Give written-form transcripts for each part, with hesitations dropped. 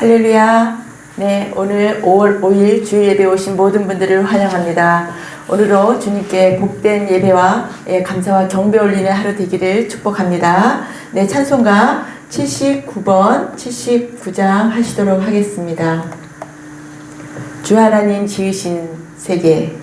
할렐루야. 네, 오늘 5월 5일 주일 예배 오신 모든 분들을 환영합니다. 오늘도 주님께 복된 예배와 감사와 경배 올리는 하루 되기를 축복합니다. 네, 찬송가 79번, 79장 하시도록 하겠습니다. 주 하나님 지으신 세계.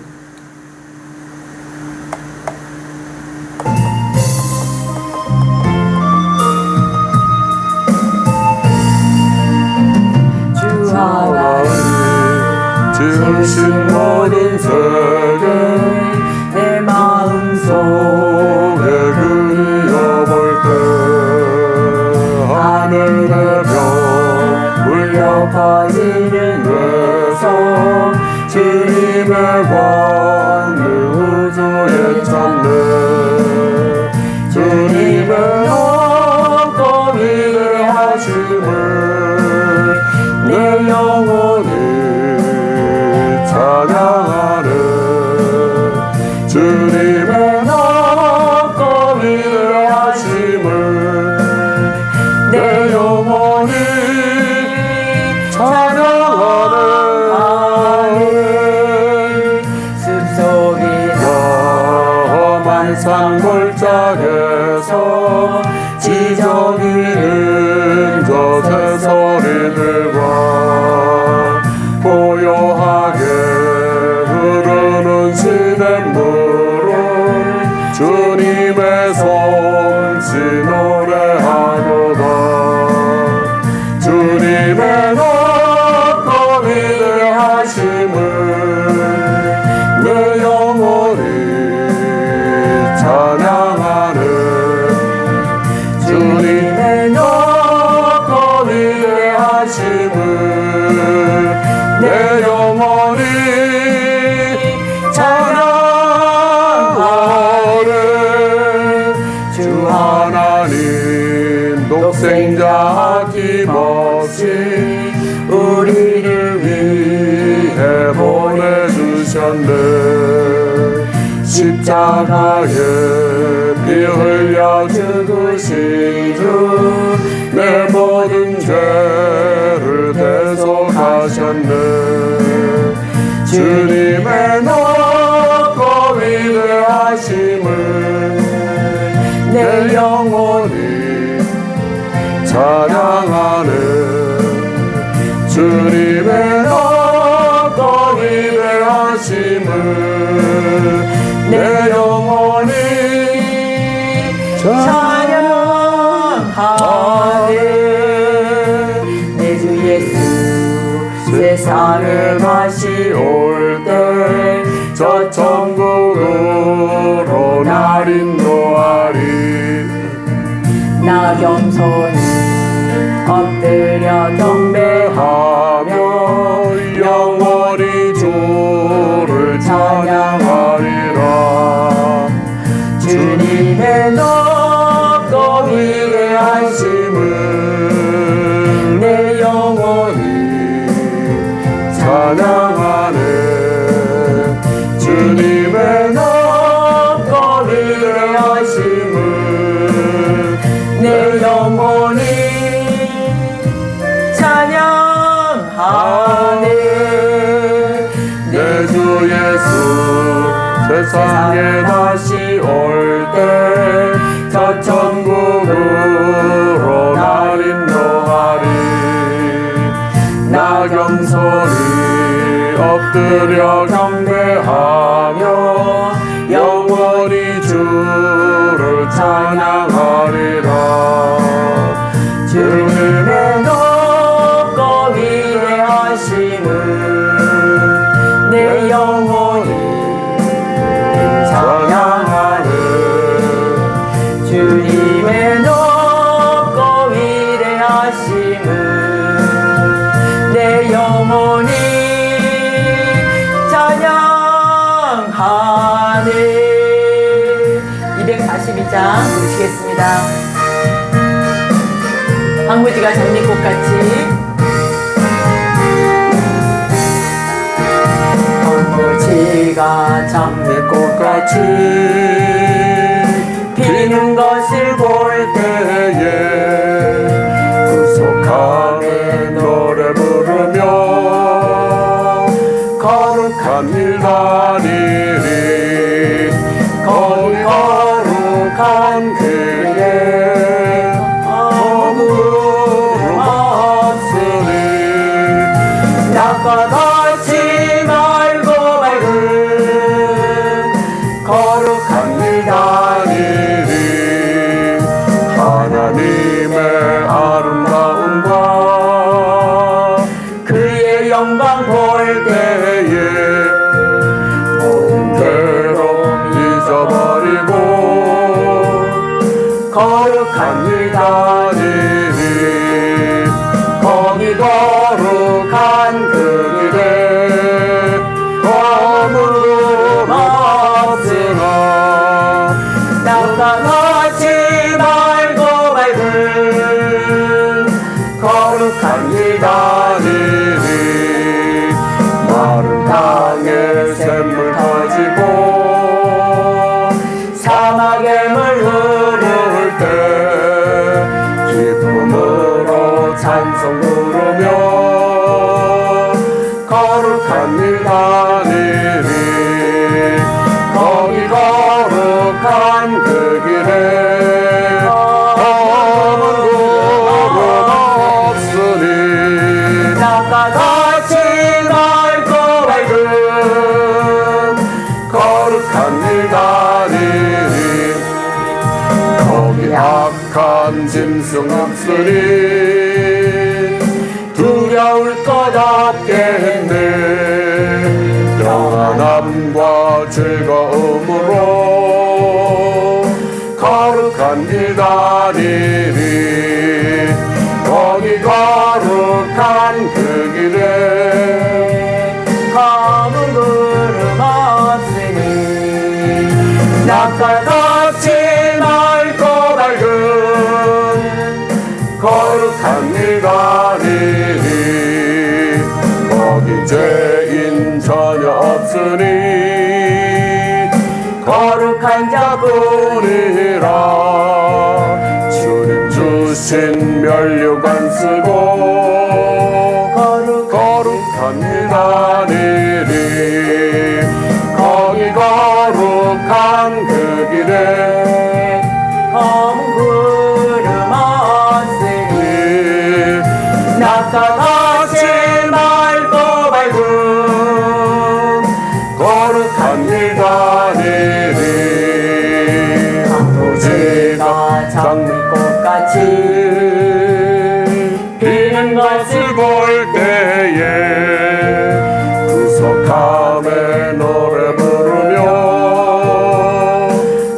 지으신 모든 세계 내 마음속에 그리워볼 때 하늘의 별 울려 퍼지는 데서 주님의 권능 우주에 찾네. 주님의 높고 위대하심을 내 영혼이 찬양하네. 주님의 높고 위대하심을 내 영혼이 찬양하네. 숲속이나 험한 산골짜기에서 지저귀는 저 새소리들과 고요하게 흐르는 시냇물을 주님의 솜씨 노래하노다. 주님의 높고 위대하심을 내 영혼이 찬양하네. 주님의 높고 위대하심을 내 영혼이 찬양하네. 주 하나님 독생자 아낌없이 우리를 위해 보내주셨네. 십자가에 피 흘려 죽으신 주 내 모든 죄를 대속하셨네. 주님의 높고 위대하심을 내 영혼이 찬양하네. 주님의 높고 위대하심을 내 영혼이 찬양하네. 내 주 예수 세상에 다시 올 때 저 천국으로 날 인도하리. 나 겸손히 엎드려 경배하며 영원히 주를 찬양하리라. 주님의 높고 위대하심을 내 영혼이 찬양하네. 주님의 높고 위대하심을 내 영혼이 찬양하네. 내 주 예수 세상에 다시 올 때 저 천국으로 날 인도하리. 나 겸손히 엎드려 경배하며 영원히 주를 찬양하리라. 주님의 높고 위대하심을 내 영혼이 찬양하네. 주님의 높고 위대하심을 내 영혼이 찬양하네. 242장 부르시겠습니다. 황무지가 장미꽃같이 황무지가 장미꽃같이 피는 것을 볼 때에 구속함의 노래 낙과같이 맑고 밝은 거룩한 길 다니리. 하나님의 아름다움과 그의 영광 볼 때에 모든 괴로움 잊어버리고 거룩한 길 다니리. 거기 거룩한 그 길에 아무런 없으나 낙과같이 맑고 밝은 거룩한 길 다니리. 마른 땅에 샘물 터지고 사막의 물 흐를 때 기쁨으로 찬송 부르며 거룩한 길 다니리. 거기 거룩한 그 길에 아무 구름 없으니 낙과같이 맑고 밝은 거룩한 길 다니리. 거기 악한 짐승 없으니 두려울 것 없게 했네. 평안함과 즐거움으로 거룩한 길 다니리. 거기 거룩한 그 길에 검은 구름 없으니 낙과같이 맑고 밝은 거룩한 길 다니리. 거기 죄인 전혀 없으니 거룩한 자뿐이라. 주님 주신 면류관 쓰고 거룩한 길 다니리. 거기 거룩한 그 길에 검은 구름 없으니 낙과같이 맑고 밝은 거룩한 길 다니리. 아버지가 장미꽃같이 피는 것을 볼 때에 구속함에 노래 부르며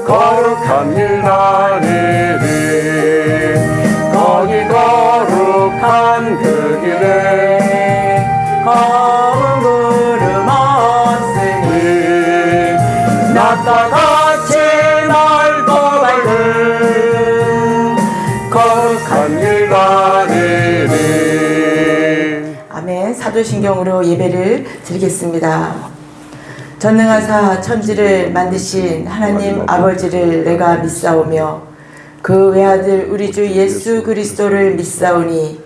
거룩한 길 다니리. 거기 거룩한 그 길에 검은 구름 없으니 낙과같이 맑고 밝은 거룩한 길 다니리. 아멘. 사도신경으로 예배를 드리겠습니다. 전능하사 천지를 만드신 하나님 아버지를 내가 믿사오며 그 외아들 우리 주 예수 그리스도를 믿사오니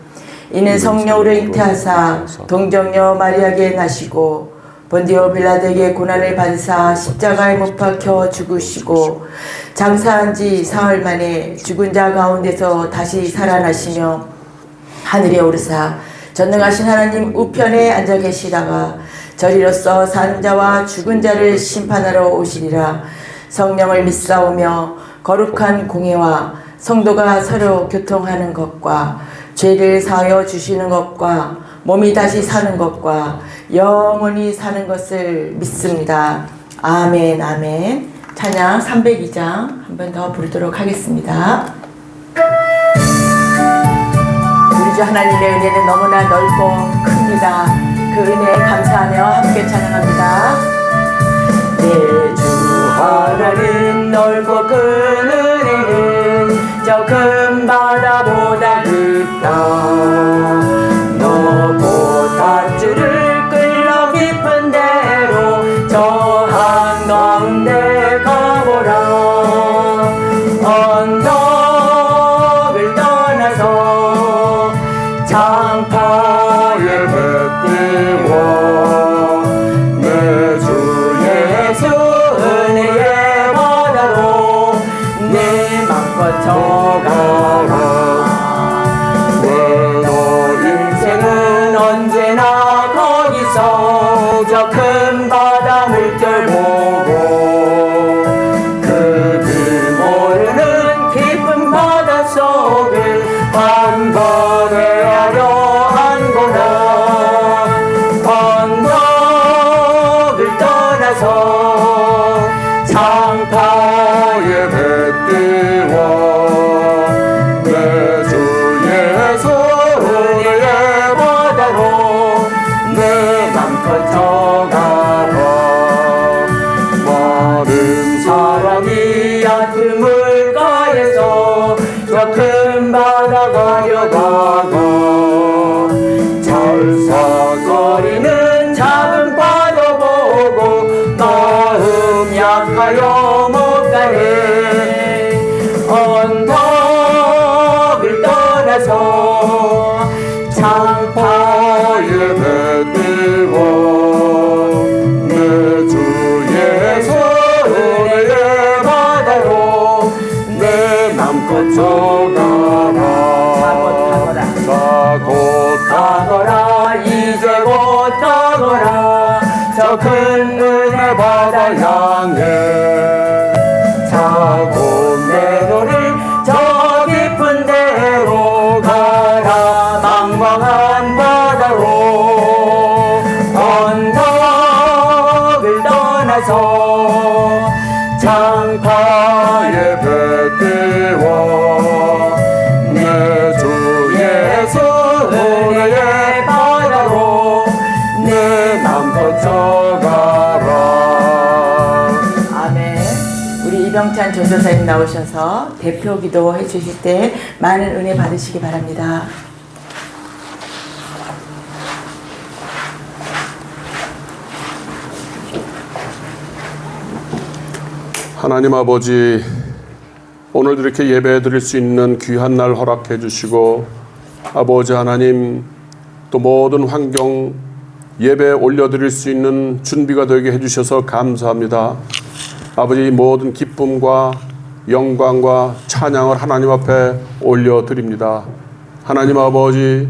이는 성령으로 잉태하사 동정녀 마리아에게 나시고 본디오 빌라도에게 고난을 받으사 십자가에 못 박혀 죽으시고 장사한 지 사흘 만에 죽은 자 가운데서 다시 살아나시며 하늘에 오르사 전능하신 하나님 우편에 앉아 계시다가 저리로서 산 자와 죽은 자를 심판하러 오시리라. 성령을 믿사오며 거룩한 공예와 성도가 서로 교통하는 것과 죄를 사하여 주시는 것과 몸이 다시 사는 것과 영원히 사는 것을 믿습니다. 아멘. 아멘. 찬양 302장 한 번 더 부르도록 하겠습니다. 우리 주 하나님의 은혜는 너무나 넓고 큽니다. 그 은혜에 감사하며 함께 찬양합니다. 내 주 하나님 넓고 큰 은혜는 저 큰 바다보다 깊다. 너고 밧줄을 끌러 깊은 데로 저 한가운데 가보라. 언덕을 떠나서 장파에 뱉띄워 내 주 예수 은혜의 바다로 내 맘껏 저가라. 왜 너희 장파 예배 띄워 내 주의 은혜의 바다로 내 맘껏 저가라 곧 가거라 이제 곧 가거라 저 큰 은혜 바다 향해 자고 내 눈이 저 깊은 데로 가라 망망한 바다로 언덕을 떠나서 장파에 배 띄워 내 주 예수 은혜의 바다로 내 맘껏 저가라. 아멘. 우리 이병찬 전도사님 나오셔서 대표 기도해 주실 때 많은 은혜 받으시기 바랍니다. 하나님 아버지, 오늘도 이렇게 예배 드릴 수 있는 귀한 날 허락해 주시고 아버지 하나님 또 모든 환경 예배 올려드릴 수 있는 준비가 되게 해주셔서 감사합니다. 아버지 모든 기쁨과 영광과 찬양을 하나님 앞에 올려드립니다. 하나님 아버지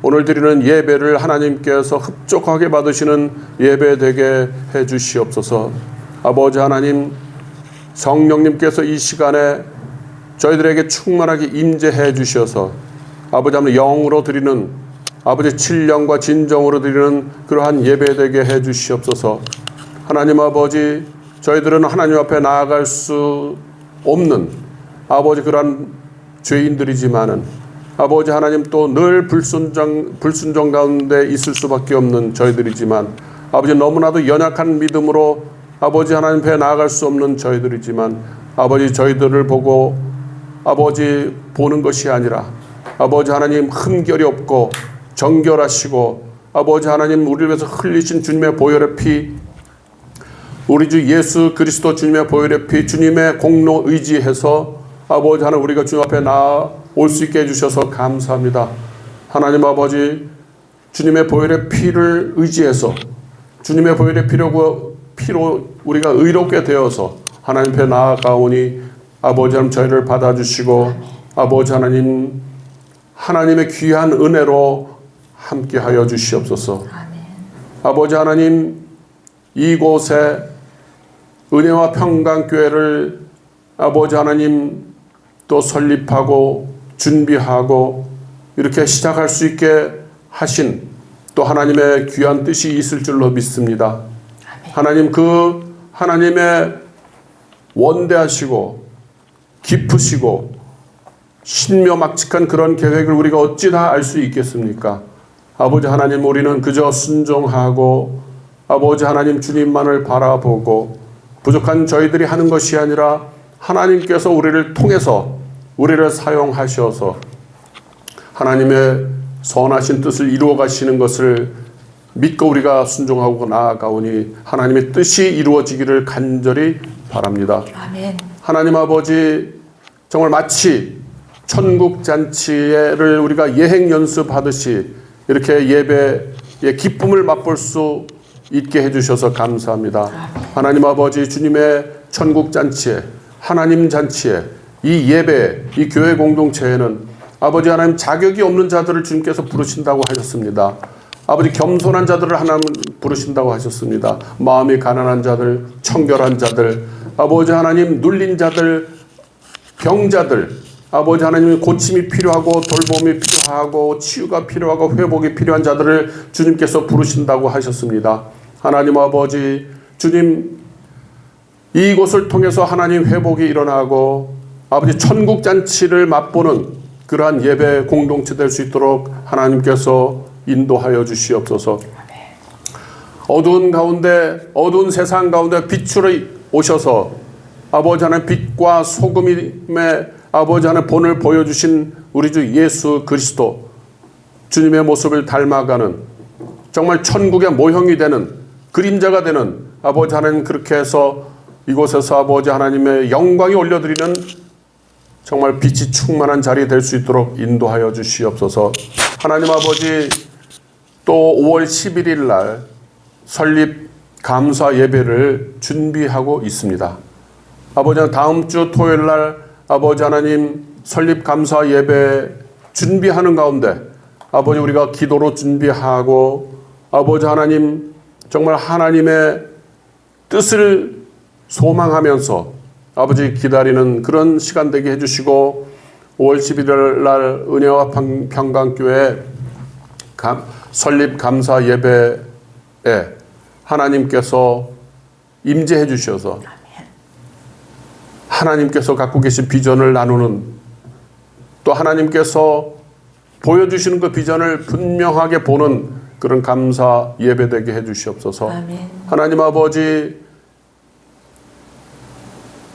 오늘 드리는 예배를 하나님께서 흡족하게 받으시는 예배 되게 해주시옵소서. 아버지 하나님 성령님께서 이 시간에 저희들에게 충만하게 임재해 주셔서 아버지 하나님 영으로 드리는 아버지 진령과 진정으로 드리는 그러한 예배 되게 해 주시옵소서. 하나님 아버지 저희들은 하나님 앞에 나아갈 수 없는 아버지 그러한 죄인들이지만은 아버지 하나님 또 늘 불순종 가운데 있을 수밖에 없는 저희들이지만 아버지 너무나도 연약한 믿음으로 아버지 하나님 앞에 나아갈 수 없는 저희들이지만 아버지 저희들을 보고 아버지 보는 것이 아니라 아버지 하나님 흠결이 없고 정결하시고 아버지 하나님 우리를 위해서 흘리신 주님의 보혈의 피 우리 주 예수 그리스도 주님의 보혈의 피 주님의 공로 의지해서 아버지 하나님 우리가 주님 앞에 나올 수 있게 해주셔서 감사합니다. 하나님 아버지 주님의 보혈의 피를 의지해서 주님의 보혈의 피로 우리가 의롭게 되어서 하나님 앞에 나아가오니 아버지 하나님 저희를 받아주시고 아버지 하나님 하나님의 귀한 은혜로 함께하여 주시옵소서. 아멘. 아버지 하나님 이곳에 은혜와 평강교회를 아버지 하나님 또 설립하고 준비하고 이렇게 시작할 수 있게 하신 또 하나님의 귀한 뜻이 있을 줄로 믿습니다. 하나님 그 하나님의 원대하시고 깊으시고 신묘막측한 그런 계획을 우리가 어찌 다 알 수 있겠습니까? 아버지 하나님 우리는 그저 순종하고 아버지 하나님 주님만을 바라보고 부족한 저희들이 하는 것이 아니라 하나님께서 우리를 통해서 우리를 사용하셔서 하나님의 선하신 뜻을 이루어 가시는 것을 믿고 우리가 순종하고 나아가오니 하나님의 뜻이 이루어지기를 간절히 바랍니다. 아멘. 하나님 아버지 정말 마치 천국 잔치를 우리가 예행 연습하듯이 이렇게 예배의 기쁨을 맛볼 수 있게 해주셔서 감사합니다. 하나님 아버지 주님의 천국 잔치에 하나님 잔치에 이 예배 이 교회 공동체에는 아버지 하나님 자격이 없는 자들을 주님께서 부르신다고 하셨습니다. 아버지 겸손한 자들을 하나님 부르신다고 하셨습니다. 마음이 가난한 자들 청결한 자들 아버지 하나님 눌린 자들 병자들 아버지 하나님 고침이 필요하고 돌봄이 필요하고 치유가 필요하고 회복이 필요한 자들을 주님께서 부르신다고 하셨습니다. 하나님 아버지 주님 이곳을 통해서 하나님 회복이 일어나고 아버지 천국 잔치를 맛보는 그러한 예배 공동체 될 수 있도록 하나님께서 인도하여 주시옵소서. 어두운 가운데 어두운 세상 가운데 빛으로 오셔서 아버지 하나님 빛과 소금임의 아버지 하나님 본을 보여주신 우리 주 예수 그리스도 주님의 모습을 닮아가는 정말 천국의 모형이 되는 그림자가 되는 아버지 하나님 그렇게 해서 이곳에서 아버지 하나님의 영광이 올려드리는 정말 빛이 충만한 자리 될 수 있도록 인도하여 주시옵소서. 하나님 아버지 또 5월 11일 날 설립 감사 예배를 준비하고 있습니다. 아버지 다음 주 토요일 날 아버지 하나님 설립 감사 예배 준비하는 가운데 아버지 우리가 기도로 준비하고 아버지 하나님 정말 하나님의 뜻을 소망하면서 아버지 기다리는 그런 시간 되게 해주시고 5월 11일 날 은혜와 평강교회 설립 감사 예배에 하나님께서 임재해 주셔서 하나님께서 갖고 계신 비전을 나누는 또 하나님께서 보여주시는 그 비전을 분명하게 보는 그런 감사 예배되게 해주시옵소서. 아멘. 하나님 아버지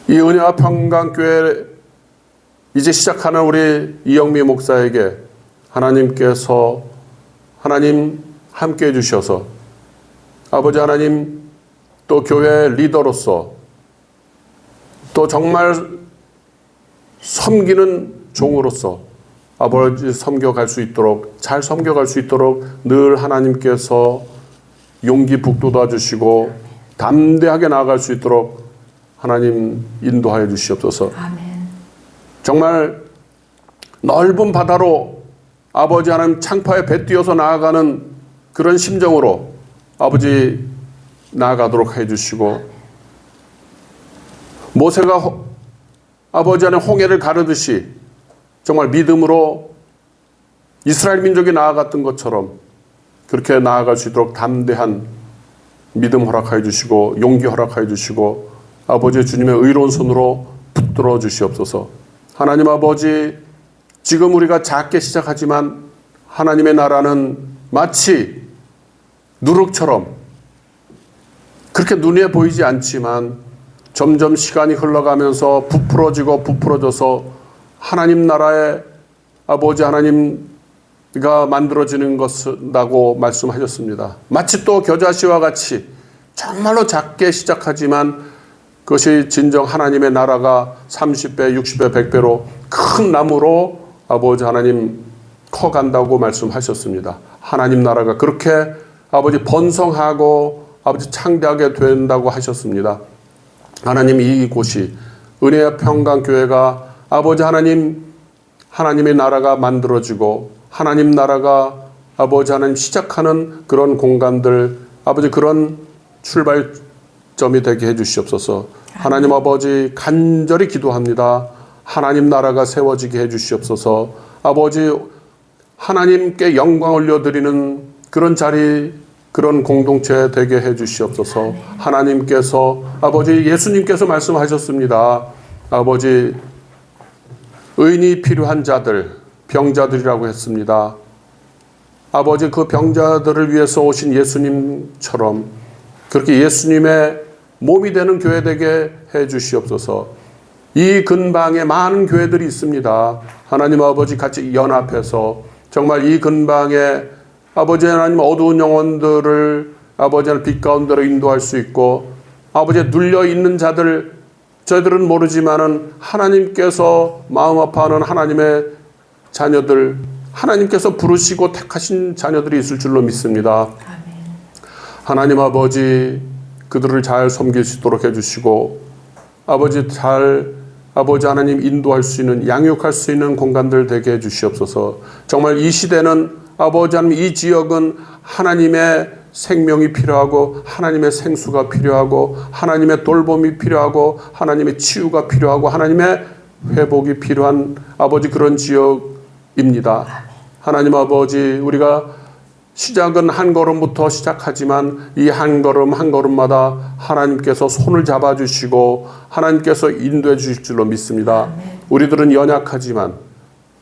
이 은혜와 평강교회 이제 시작하는 우리 이영미 목사에게 하나님께서 하나님 함께 해주셔서 아버지 하나님 또 교회 리더로서 또 정말 섬기는 종으로서 아버지 섬겨갈 수 있도록 잘 섬겨갈 수 있도록 늘 하나님께서 용기 북돋아 주시고 담대하게 나아갈 수 있도록 하나님 인도하여 주시옵소서. 아멘. 정말 넓은 바다로 아버지 하나님 창파에 배 띄어서 나아가는 그런 심정으로 아버지 나아가도록 해주시고 모세가 아버지 하나님 홍해를 가르듯이 정말 믿음으로 이스라엘 민족이 나아갔던 것처럼 그렇게 나아갈 수 있도록 담대한 믿음 허락하여 주시고 용기 허락하여 주시고 아버지 주님의 의로운 손으로 붙들어 주시옵소서. 하나님 아버지 지금 우리가 작게 시작하지만 하나님의 나라는 마치 누룩처럼 그렇게 눈에 보이지 않지만 점점 시간이 흘러가면서 부풀어져서 하나님 나라의 아버지 하나님가 만들어지는 것이라고 말씀하셨습니다. 마치 또 겨자씨와 같이 정말로 작게 시작하지만 그것이 진정 하나님의 나라가 30배, 60배, 100배로 큰 나무로 아버지 하나님 커간다고 말씀하셨습니다. 하나님 나라가 그렇게 아버지 번성하고 아버지 창대하게 된다고 하셨습니다. 하나님 이곳이 은혜의 평강교회가 아버지 하나님 하나님의 나라가 만들어지고 하나님 나라가 아버지 하나님 시작하는 그런 공간들 아버지 그런 출발점이 되게 해주시옵소서. 하나님 아버지 간절히 기도합니다. 하나님 나라가 세워지게 해주시옵소서. 아버지 하나님께 영광 올려드리는 그런 자리 그런 공동체 되게 해주시옵소서. 하나님께서 아버지 예수님께서 말씀하셨습니다. 아버지 의인이 필요한 자들 병자들이라고 했습니다. 아버지 그 병자들을 위해서 오신 예수님처럼 그렇게 예수님의 몸이 되는 교회 되게 해주시옵소서. 이 근방에 많은 교회들이 있습니다. 하나님 아버지 같이 연합해서 정말 이 근방에 아버지 하나님 어두운 영혼들을 아버지 하나님 빛 가운데로 인도할 수 있고 아버지 눌려 있는 자들 저희들은 모르지만은 하나님께서 마음 아파하는 하나님의 자녀들 하나님께서 부르시고 택하신 자녀들이 있을 줄로 믿습니다. 아멘. 하나님 아버지 그들을 잘 섬길 수 있도록 해주시고 아버지 잘 아버지 하나님 인도할 수 있는 양육할 수 있는 공간들 되게 해주시옵소서. 정말 이 시대는 아버지 하나님 이 지역은 하나님의 생명이 필요하고 하나님의 생수가 필요하고 하나님의 돌봄이 필요하고 하나님의 치유가 필요하고 하나님의 회복이 필요한 아버지 그런 지역입니다. 하나님 아버지 우리가 시작은 한 걸음부터 시작하지만 이 한 걸음 한 걸음마다 하나님께서 손을 잡아주시고 하나님께서 인도해 주실 줄로 믿습니다. 우리들은 연약하지만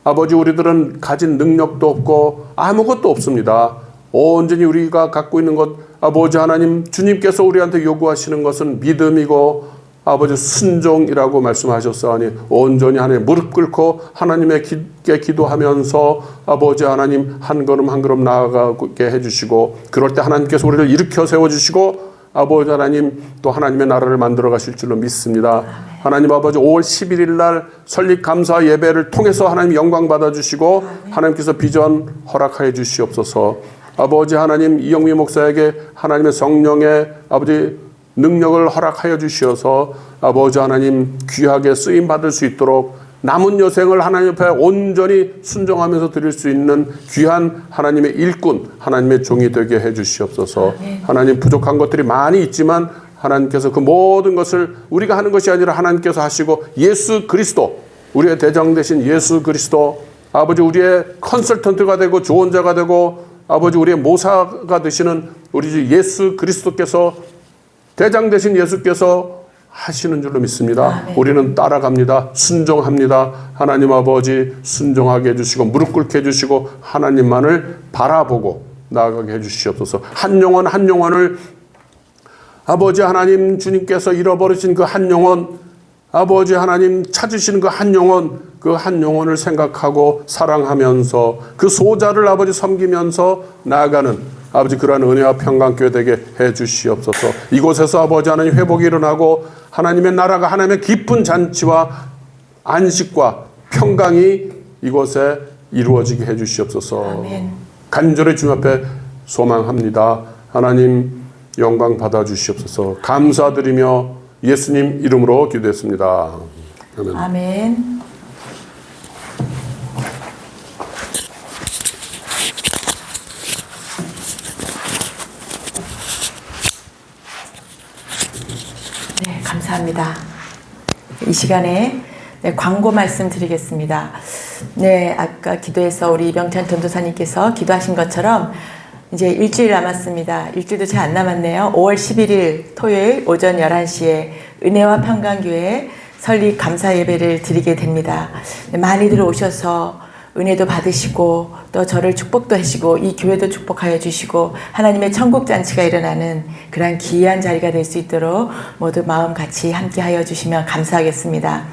아버지 우리들은 가진 능력도 없고 아무것도 없습니다. 온전히 우리가 갖고 있는 것 아버지 하나님 주님께서 우리한테 요구하시는 것은 믿음이고 아버지 순종이라고 말씀하셨사오니 온전히 하나님 무릎 꿇고 하나님께 기도하면서 아버지 하나님 한 걸음 한 걸음 나아가게 해주시고 그럴 때 하나님께서 우리를 일으켜 세워주시고 아버지 하나님 또 하나님의 나라를 만들어 가실 줄로 믿습니다. 하나님 아버지 5월 11일 날 설립 감사 예배를 통해서 하나님 영광 받아주시고 하나님께서 비전 허락하여 주시옵소서. 아버지 하나님 이영미 목사에게 하나님의 성령의 아버지 능력을 허락하여 주시어서 아버지 하나님 귀하게 쓰임 받을 수 있도록 남은 여생을 하나님 앞에 온전히 순종하면서 드릴 수 있는 귀한 하나님의 일꾼, 하나님의 종이 되게 해 주시옵소서. 하나님 부족한 것들이 많이 있지만 하나님께서 그 모든 것을 우리가 하는 것이 아니라 하나님께서 하시고 예수 그리스도, 우리의 대장 되신 예수 그리스도, 아버지 우리의 컨설턴트가 되고 조언자가 되고 아버지 우리의 모사가 되시는 우리 주 예수 그리스도께서, 대장 되신 예수께서 하시는 줄로 믿습니다. 우리는 따라갑니다. 순종합니다. 하나님 아버지 순종하게 해주시고 무릎 꿇게 해주시고 하나님만을 바라보고 나아가게 해주시옵소서. 한 영혼 한 영혼을 아버지 하나님 주님께서 잃어버리신 그 한 영혼, 아버지 하나님 찾으시는 그 한 영혼, 그 한 영혼을 생각하고 사랑하면서 그 소자를 아버지 섬기면서 나아가는 아버지 그러한 은혜와 평강교회 되게 해 주시옵소서. 이곳에서 아버지 하나님 회복이 일어나고 하나님의 나라가, 하나님의 기쁜 잔치와 안식과 평강이 이곳에 이루어지게 해 주시옵소서. 아멘. 간절히 주님 앞에 소망합니다. 하나님 영광 받아 주시옵소서. 감사드리며 예수님 이름으로 기도했습니다. 아멘. 아멘. 네, 감사합니다. 이 시간에 광고 말씀 드리겠습니다. 네, 아까 기도해서 우리 이병찬 전도사님께서 기도하신 것처럼 이제 일주일 남았습니다. 일주일도 채 안 남았네요. 5월 11일 토요일 오전 11시에 은혜와 평강교회 설립 감사 예배를 드리게 됩니다. 많이들 오셔서 은혜도 받으시고 또 저를 축복도 하시고 이 교회도 축복하여 주시고 하나님의 천국 잔치가 일어나는 그러한 귀한 자리가 될 수 있도록 모두 마음 같이 함께 하여 주시면 감사하겠습니다.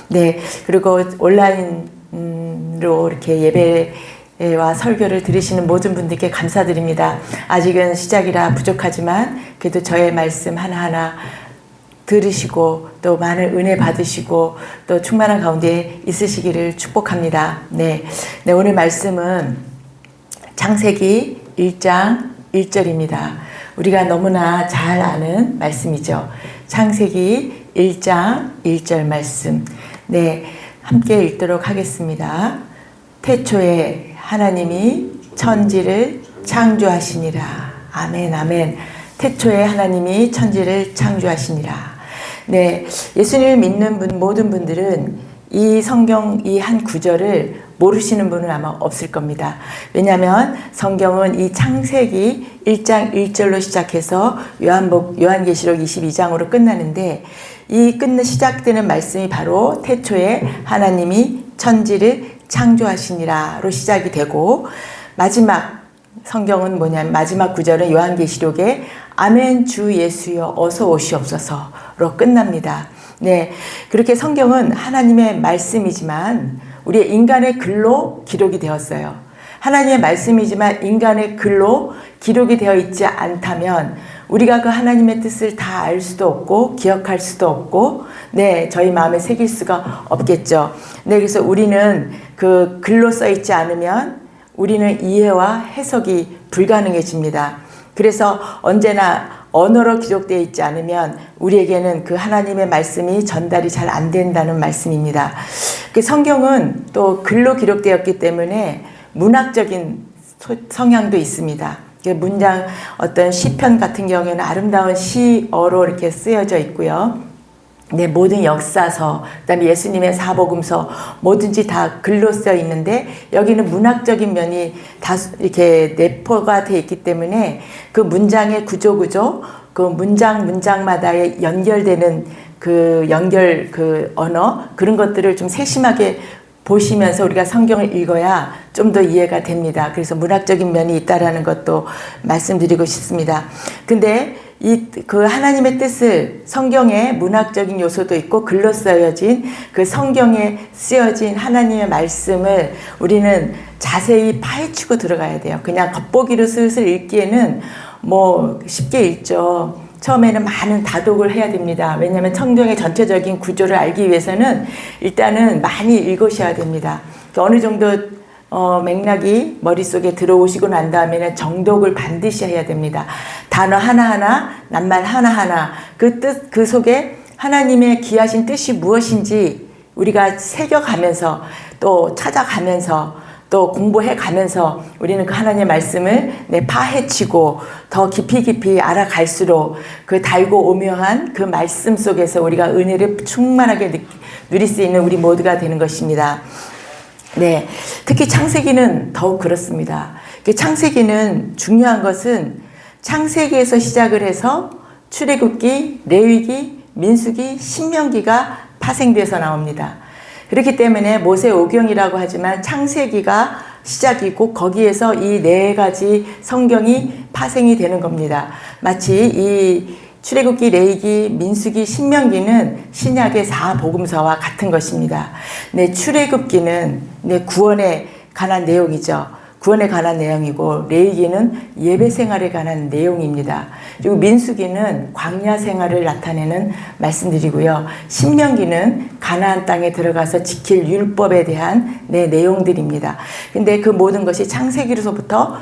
네, 그리고 온라인으로 이렇게 예배와 설교를 들으시는 모든 분들께 감사드립니다. 아직은 시작이라 부족하지만 그래도 저의 말씀 하나하나 들으시고 또 많은 은혜 받으시고 또 충만한 가운데 있으시기를 축복합니다. 네, 오늘 말씀은 창세기 1장 1절입니다. 우리가 너무나 잘 아는 말씀이죠. 창세기 1장 1절 말씀. 네, 함께 읽도록 하겠습니다. 태초에 하나님이 천지를 창조하시니라. 아멘, 아멘. 태초에 하나님이 천지를 창조하시니라. 네, 예수님을 믿는 모든 분들은 이 성경 이 한 구절을 모르시는 분은 아마 없을 겁니다. 왜냐하면 성경은 이 창세기 1장 1절로 시작해서 요한계시록 22장으로 끝나는데 이 시작되는 말씀이 바로 태초에 하나님이 천지를 창조하시니라로 시작이 되고 마지막 성경은 뭐냐면 마지막 구절은 요한계시록에 아멘 주 예수여 어서 오시옵소서로 끝납니다. 네, 그렇게 성경은 하나님의 말씀이지만 우리의 인간의 글로 기록이 되었어요. 하나님의 말씀이지만 인간의 글로 기록이 되어 있지 않다면 우리가 그 하나님의 뜻을 다 알 수도 없고 기억할 수도 없고 네, 저희 마음에 새길 수가 없겠죠. 네, 그래서 우리는 그 글로 써 있지 않으면 우리는 이해와 해석이 불가능해집니다. 그래서 언제나 언어로 기록되어 있지 않으면 우리에게는 그 하나님의 말씀이 전달이 잘 안 된다는 말씀입니다. 그 성경은 또 글로 기록되었기 때문에 문학적인 성향도 있습니다. 문장 어떤 시편 같은 경우에는 아름다운 시어로 이렇게 쓰여져 있고요. 네, 모든 역사서, 그다음에 예수님의 사복음서 뭐든지 다 글로 써 있는데 여기는 문학적인 면이 다 이렇게 내포가 돼 있기 때문에 그 문장의 구조, 그 문장마다의 연결되는 그 언어 그런 것들을 좀 세심하게 보시면서 우리가 성경을 읽어야 좀 더 이해가 됩니다. 그래서 문학적인 면이 있다라는 것도 말씀드리고 싶습니다. 근데 그 하나님의 뜻을 성경에 문학적인 요소도 있고 글로 쓰여진 그 성경에 쓰여진 하나님의 말씀을 우리는 자세히 파헤치고 들어가야 돼요. 그냥 겉보기로 슬슬 읽기에는 뭐 쉽게 읽죠. 처음에는 많은 다독을 해야 됩니다. 왜냐하면 성경의 전체적인 구조를 알기 위해서는 일단은 많이 읽으셔야 됩니다. 어느 정도 맥락이 머릿속에 들어오시고 난 다음에는 정독을 반드시 해야 됩니다. 단어 하나하나, 낱말 하나하나, 그 뜻, 그 속에 하나님의 귀하신 뜻이 무엇인지 우리가 새겨가면서 또 찾아가면서 또 공부해 가면서 우리는 그 하나님의 말씀을 파헤치고 더 깊이 알아갈수록 그 달고 오묘한 그 말씀 속에서 우리가 은혜를 충만하게 누릴 수 있는 우리 모두가 되는 것입니다. 네, 특히 창세기는 더욱 그렇습니다. 창세기는 중요한 것은 창세기에서 시작을 해서 출애굽기, 레위기, 민수기, 신명기가 파생돼서 나옵니다. 그렇기 때문에 모세오경이라고 하지만 창세기가 시작이고 거기에서 이 네 가지 성경이 파생이 되는 겁니다. 마치 이 출애굽기, 레위기, 민수기, 신명기는 신약의 4복음서와 같은 것입니다. 네, 출애굽기는 구원에 관한 내용이죠. 구원에 관한 내용이고 레위기는 예배 생활에 관한 내용입니다. 그리고 민수기는 광야 생활을 나타내는 말씀들이고요. 신명기는 가나안 땅에 들어가서 지킬 율법에 대한 내용들입니다. 근데 그 모든 것이 창세기로서부터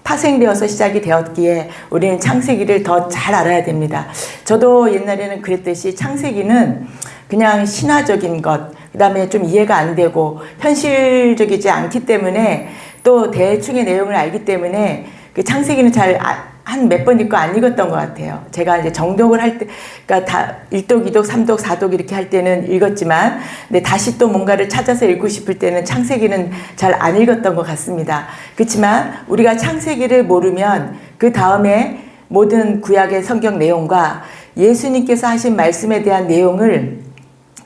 파생되어서 시작이 되었기에 우리는 창세기를 더 잘 알아야 됩니다. 저도 옛날에는 그랬듯이 창세기는 그냥 신화적인 것, 그 다음에 좀 이해가 안 되고 현실적이지 않기 때문에 또 대충의 내용을 알기 때문에 그 창세기는 잘 한 몇 번 읽고 안 읽었던 것 같아요. 제가 이제 정독을 할 때, 그러니까 다 1독, 2독, 3독, 4독 이렇게 할 때는 읽었지만, 근데 다시 또 뭔가를 찾아서 읽고 싶을 때는 창세기는 잘 안 읽었던 것 같습니다. 그렇지만 우리가 창세기를 모르면 그 다음에 모든 구약의 성경 내용과 예수님께서 하신 말씀에 대한 내용을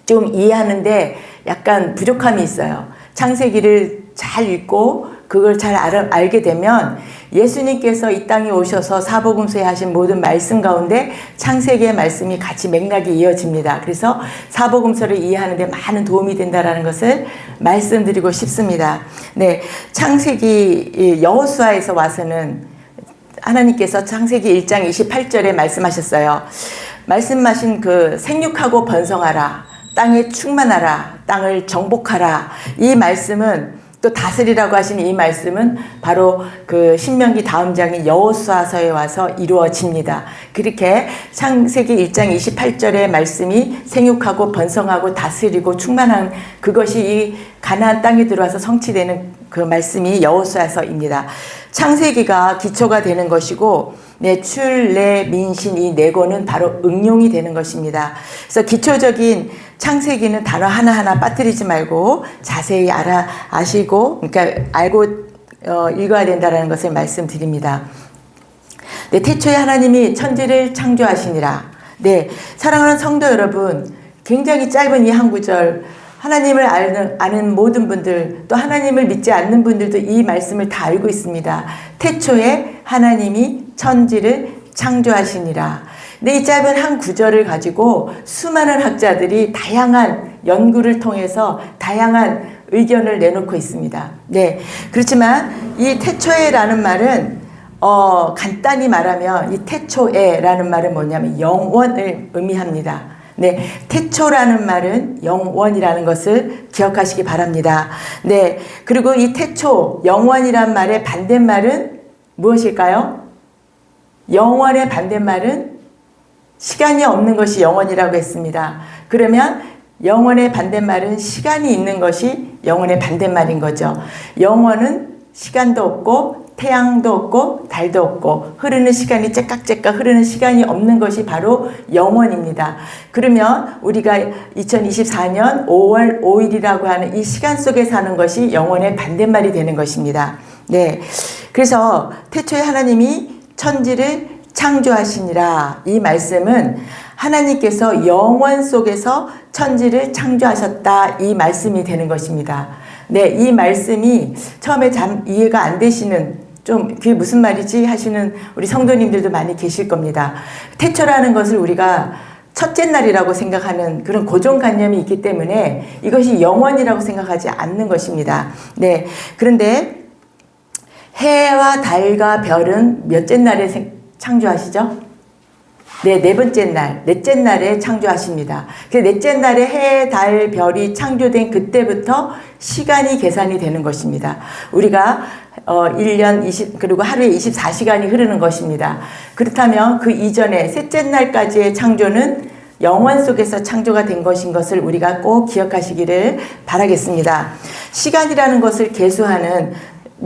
좀 이해하는데 약간 부족함이 있어요. 창세기를 잘 읽고 그걸 잘 알게 되면 예수님께서 이 땅에 오셔서 사복음서에 하신 모든 말씀 가운데 창세기의 말씀이 같이 맥락이 이어집니다. 그래서 사복음서를 이해하는 데 많은 도움이 된다는 것을 말씀드리고 싶습니다. 네, 창세기 여호수아에서 와서는 하나님께서 창세기 1장 28절에 말씀하셨어요. 말씀하신 그 생육하고 번성하라, 땅에 충만하라, 땅을 정복하라. 이 말씀은 또 다스리라고 하신 이 말씀은 바로 그 신명기 다음 장인 여호수아서에 와서 이루어집니다. 그렇게 창세기 1장 28절의 말씀이 생육하고 번성하고 다스리고 충만한 그것이 이 가나안 땅에 들어와서 성취되는 그 말씀이 여호수아서입니다. 창세기가 기초가 되는 것이고 출, 내, 민신 이 네 권은 바로 응용이 되는 것입니다. 그래서 기초적인 창세기는 단어 하나하나 빠뜨리지 말고 자세히 아시고, 그러니까 알고 읽어야 된다는 것을 말씀드립니다. 네, 태초에 하나님이 천지를 창조하시니라. 네, 사랑하는 성도 여러분, 굉장히 짧은 이 한 구절, 하나님을 아는 모든 분들, 또 하나님을 믿지 않는 분들도 이 말씀을 다 알고 있습니다. 태초에 하나님이 천지를 창조하시니라. 근데 이 짧은 한 구절을 가지고 수많은 학자들이 다양한 연구를 통해서 다양한 의견을 내놓고 있습니다. 네. 그렇지만 이 태초에라는 말은 간단히 말하면 이 태초에라는 말은 뭐냐면 영원을 의미합니다. 네, 태초라는 말은 영원이라는 것을 기억하시기 바랍니다. 네, 그리고 이 태초, 영원이란 말의 반대말은 무엇일까요? 영원의 반대말은 시간이 없는 것이 영원이라고 했습니다. 그러면 영원의 반대말은 시간이 있는 것이 영원의 반대말인 거죠. 영원은 시간도 없고 태양도 없고 달도 없고 흐르는 시간이 째깍째깍 흐르는 시간이 없는 것이 바로 영원입니다. 그러면 우리가 2024년 5월 5일이라고 하는 이 시간 속에 사는 것이 영원의 반대말이 되는 것입니다. 네, 그래서 태초에 하나님이 천지를 창조하시니라. 이 말씀은 하나님께서 영원 속에서 천지를 창조하셨다. 이 말씀이 되는 것입니다. 네, 이 말씀이 처음에 참 이해가 안 되시는, 좀 그게 무슨 말이지 하시는 우리 성도님들도 많이 계실 겁니다. 태초라는 것을 우리가 첫째 날이라고 생각하는 그런 고정관념이 있기 때문에 이것이 영원이라고 생각하지 않는 것입니다. 네, 그런데 해와 달과 별은 몇째 날에 창조하시죠? 네, 네 번째 날, 넷째 날에 창조하십니다. 그 넷째 날에 해, 달, 별이 창조된 그때부터 시간이 계산이 되는 것입니다. 우리가 1년 20, 그리고 하루에 24시간이 흐르는 것입니다. 그렇다면 그 이전에 셋째 날까지의 창조는 영원 속에서 창조가 된 것인 것을 우리가 꼭 기억하시기를 바라겠습니다. 시간이라는 것을 계수하는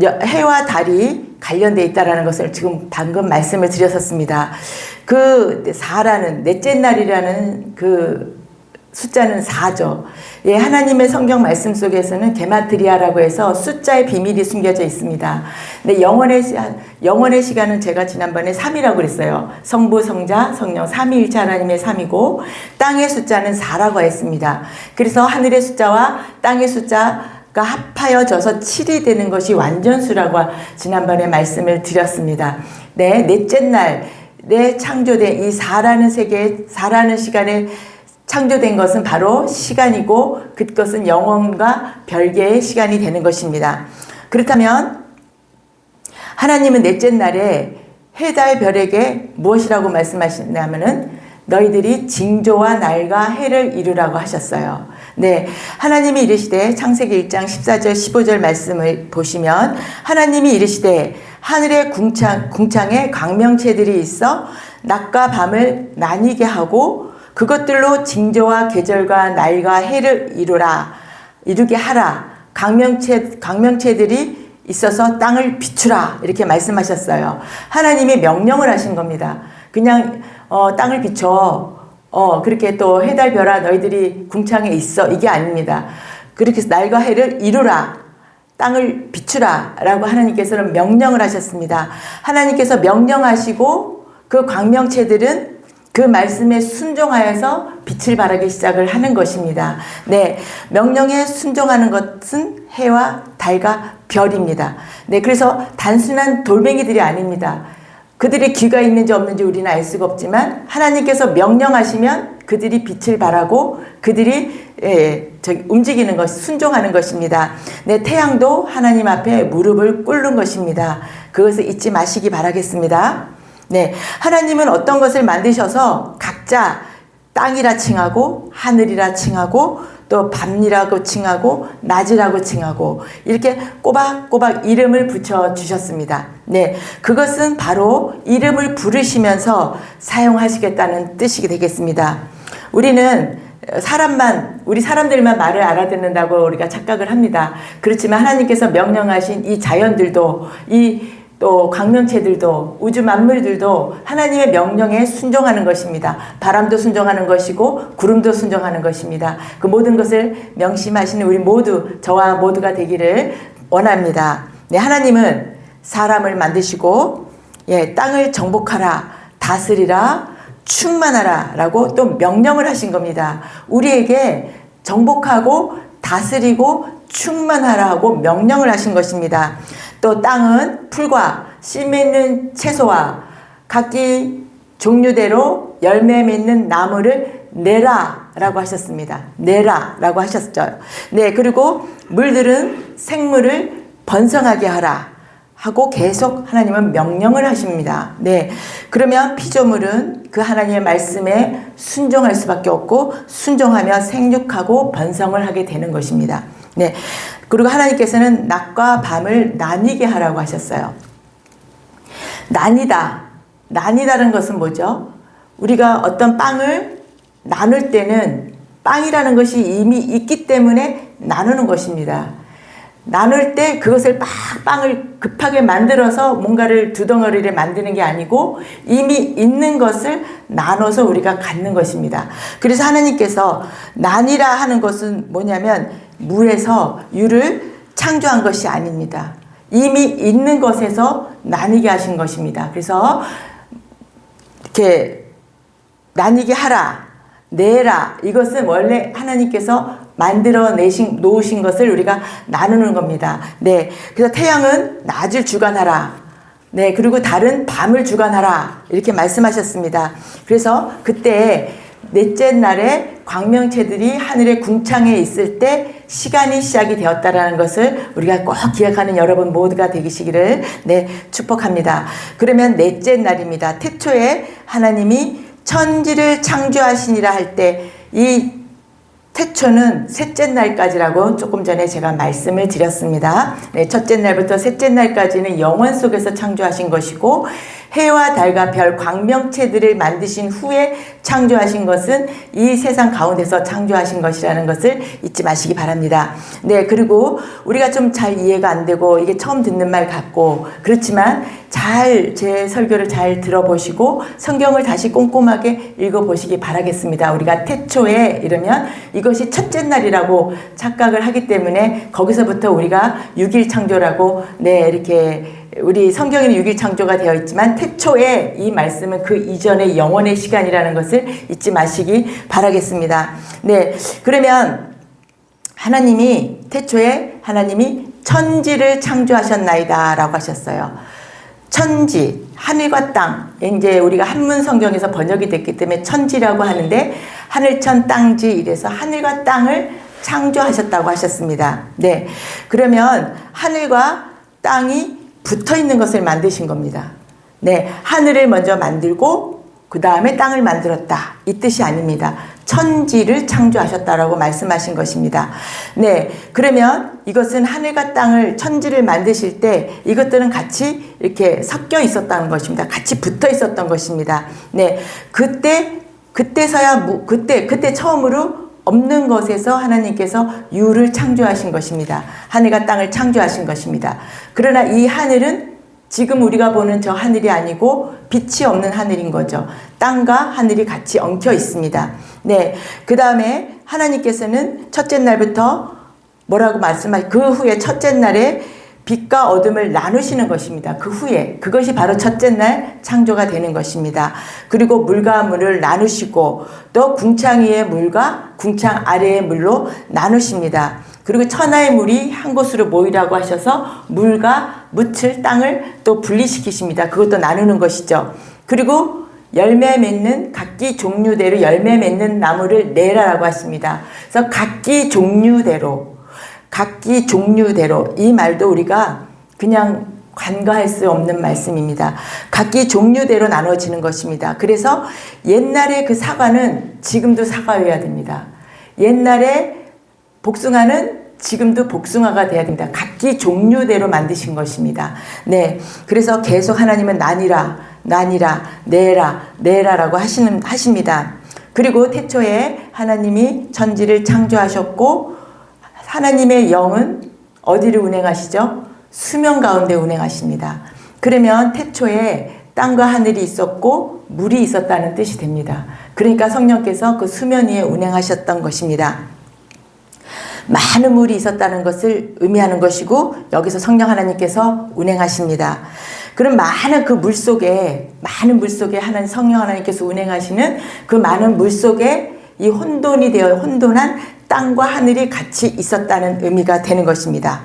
해와 달이 관련되어 있다는 것을 지금 방금 말씀을 드렸었습니다. 그 4라는 넷째 날이라는 그 숫자는 4죠. 예, 하나님의 성경 말씀 속에서는 게마트리아라고 해서 숫자의 비밀이 숨겨져 있습니다. 근데 영원의 시간은 제가 지난번에 3이라고 그랬어요. 성부, 성자, 성령 삼위일체 하나님의 3이고 땅의 숫자는 4라고 했습니다. 그래서 하늘의 숫자와 땅의 숫자가 합하여져서 7이 되는 것이 완전수라고 지난번에 말씀을 드렸습니다. 네, 넷째 날에 창조된 이 4라는 세계, 4라는 시간에 창조된 것은 바로 시간이고 그것은 영원과 별개의 시간이 되는 것입니다. 그렇다면 하나님은 넷째 날에 해, 달, 별에게 무엇이라고 말씀하시냐면은 너희들이 징조와 날과 해를 이루라고 하셨어요. 네, 하나님이 이르시되 창세기 1장 14절 15절 말씀을 보시면 하나님이 이르시되 하늘의 궁창에 광명체들이 있어 낮과 밤을 나뉘게 하고 그것들로 징조와 계절과 날과 해를 이루게 하라. 광명체들이 있어서 땅을 비추라. 이렇게 말씀하셨어요. 하나님이 명령을 하신 겁니다. 그냥 땅을 비춰. 그렇게 또 해달 별아 너희들이 궁창에 있어. 이게 아닙니다. 그렇게 해서 날과 해를 이루라. 땅을 비추라. 라고 하나님께서는 명령을 하셨습니다. 하나님께서 명령하시고 그 광명체들은 그 말씀에 순종하여서 빛을 발하기 시작을 하는 것입니다. 네, 명령에 순종하는 것은 해와 달과 별입니다. 네, 그래서 단순한 돌멩이들이 아닙니다. 그들의 귀가 있는지 없는지 우리는 알 수가 없지만 하나님께서 명령하시면 그들이 빛을 발하고 그들이 움직이는 것, 순종하는 것입니다. 네, 태양도 하나님 앞에 무릎을 꿇는 것입니다. 그것을 잊지 마시기 바라겠습니다. 네, 하나님은 어떤 것을 만드셔서 각자 땅이라 칭하고 하늘이라 칭하고 또 밤이라고 칭하고 낮이라고 칭하고 이렇게 꼬박꼬박 이름을 붙여 주셨습니다. 네, 그것은 바로 이름을 부르시면서 사용하시겠다는 뜻이 되겠습니다. 우리는 우리 사람들만 말을 알아듣는다고 우리가 착각을 합니다. 그렇지만 하나님께서 명령하신 이 자연들도 또 광명체들도 우주 만물들도 하나님의 명령에 순종하는 것입니다. 바람도 순종하는 것이고 구름도 순종하는 것입니다. 그 모든 것을 명심하시는 우리 모두 저와 모두가 되기를 원합니다. 네, 하나님은 사람을 만드시고 땅을 정복하라, 다스리라, 충만하라 라고 또 명령을 하신 겁니다. 우리에게 정복하고 다스리고 충만하라 하고 명령을 하신 것입니다. 또 땅은 풀과 씨 맺는 채소와 각기 종류대로 열매 맺는 나무를 내라 라고 하셨습니다. 내라 라고 하셨죠. 네, 그리고 물들은 생물을 번성하게 하라 하고 계속 하나님은 명령을 하십니다. 네, 그러면 피조물은 그 하나님의 말씀에 순종할 수밖에 없고 순종하며 생육하고 번성을 하게 되는 것입니다. 네, 그리고 하나님께서는 낮과 밤을 나뉘게 하라고 하셨어요. 나뉘다는 것은 뭐죠? 우리가 어떤 빵을 나눌 때는 빵이라는 것이 이미 있기 때문에 나누는 것입니다. 나눌 때 그것을 빵을 급하게 만들어서 뭔가를 두 덩어리를 만드는 게 아니고 이미 있는 것을 나눠서 우리가 갖는 것입니다. 그래서 하나님께서 나뉘라 하는 것은 뭐냐면 물에서 유를 창조한 것이 아닙니다. 이미 있는 것에서 나뉘게 하신 것입니다. 그래서 이렇게 나뉘게 하라, 내라, 이것은 원래 하나님께서 만들어 놓으신 것을 우리가 나누는 겁니다. 네, 그래서 태양은 낮을 주관하라. 네, 그리고 달은 밤을 주관하라. 이렇게 말씀하셨습니다. 그래서 그때 넷째 날에 광명체들이 하늘의 궁창에 있을 때 시간이 시작이 되었다라는 것을 우리가 꼭 기억하는 여러분 모두가 되시기를 축복합니다. 그러면 넷째 날입니다. 태초에 하나님이 천지를 창조하시니라 할 때 이 태초는 셋째 날까지라고 조금 전에 제가 말씀을 드렸습니다. 네, 첫째 날부터 셋째 날까지는 영원 속에서 창조하신 것이고, 해와 달과 별 광명체들을 만드신 후에 창조하신 것은 이 세상 가운데서 창조하신 것이라는 것을 잊지 마시기 바랍니다. 네, 그리고 우리가 좀 잘 이해가 안 되고 이게 처음 듣는 말 같고 그렇지만 잘 제 설교를 잘 들어보시고 성경을 다시 꼼꼼하게 읽어보시기 바라겠습니다. 우리가 태초에 이러면 이것이 첫째 날이라고 착각을 하기 때문에 거기서부터 우리가 6일 창조라고 이렇게 우리 성경에는 6일 창조가 되어 있지만 태초에 이 말씀은 그 이전의 영원의 시간이라는 것을 잊지 마시기 바라겠습니다. 네, 그러면 하나님이 태초에 하나님이 천지를 창조하셨나이다 라고 하셨어요. 천지, 하늘과 땅, 이제 우리가 한문 성경에서 번역이 됐기 때문에 천지라고 하는데 하늘천 땅지 이래서 하늘과 땅을 창조하셨다고 하셨습니다. 네, 그러면 하늘과 땅이 붙어 있는 것을 만드신 겁니다. 네, 하늘을 먼저 만들고 그 다음에 땅을 만들었다 이 뜻이 아닙니다. 천지를 창조하셨다라고 말씀하신 것입니다. 네, 그러면 이것은 하늘과 땅을 천지를 만드실 때 이것들은 같이 이렇게 섞여 있었다는 것입니다. 같이 붙어 있었던 것입니다. 네, 그때서야 그때 처음으로 없는 것에서 하나님께서 유를 창조하신 것입니다. 하늘과 땅을 창조하신 것입니다. 그러나 이 하늘은 지금 우리가 보는 저 하늘이 아니고 빛이 없는 하늘인 거죠. 땅과 하늘이 같이 엉켜 있습니다. 네, 그 다음에 하나님께서는 첫째 날부터 뭐라고 그 후에 첫째 날에 빛과 어둠을 나누시는 것입니다. 그 후에 그것이 바로 첫째 날 창조가 되는 것입니다. 그리고 물과 물을 나누시고 또 궁창 위의 물과 궁창 아래의 물로 나누십니다. 그리고 천하의 물이 한 곳으로 모이라고 하셔서 물과 묻을 땅을 또 분리시키십니다. 그것도 나누는 것이죠. 그리고 열매 맺는 각기 종류대로 열매 맺는 나무를 내라라고 하십니다. 그래서 각기 종류대로 이 말도 우리가 그냥 간과할 수 없는 말씀입니다. 각기 종류대로 나눠지는 것입니다. 그래서 옛날에 그 사과는 지금도 사과여야 됩니다. 옛날에 복숭아는 지금도 복숭아가 돼야 됩니다. 각기 종류대로 만드신 것입니다. 네, 그래서 계속 하나님은 나뉘라, 내라라고 하십니다. 그리고 태초에 하나님이 천지를 창조하셨고 하나님의 영은 어디를 운행하시죠? 수면 가운데 운행하십니다. 그러면 태초에 땅과 하늘이 있었고 물이 있었다는 뜻이 됩니다. 그러니까 성령께서 그 수면 위에 운행하셨던 것입니다. 많은 물이 있었다는 것을 의미하는 것이고 여기서 성령 하나님께서 운행하십니다. 그럼 많은 물 속에 하나님 성령 하나님께서 운행하시는 그 많은 물 속에 이 혼돈한 땅과 하늘이 같이 있었다는 의미가 되는 것입니다.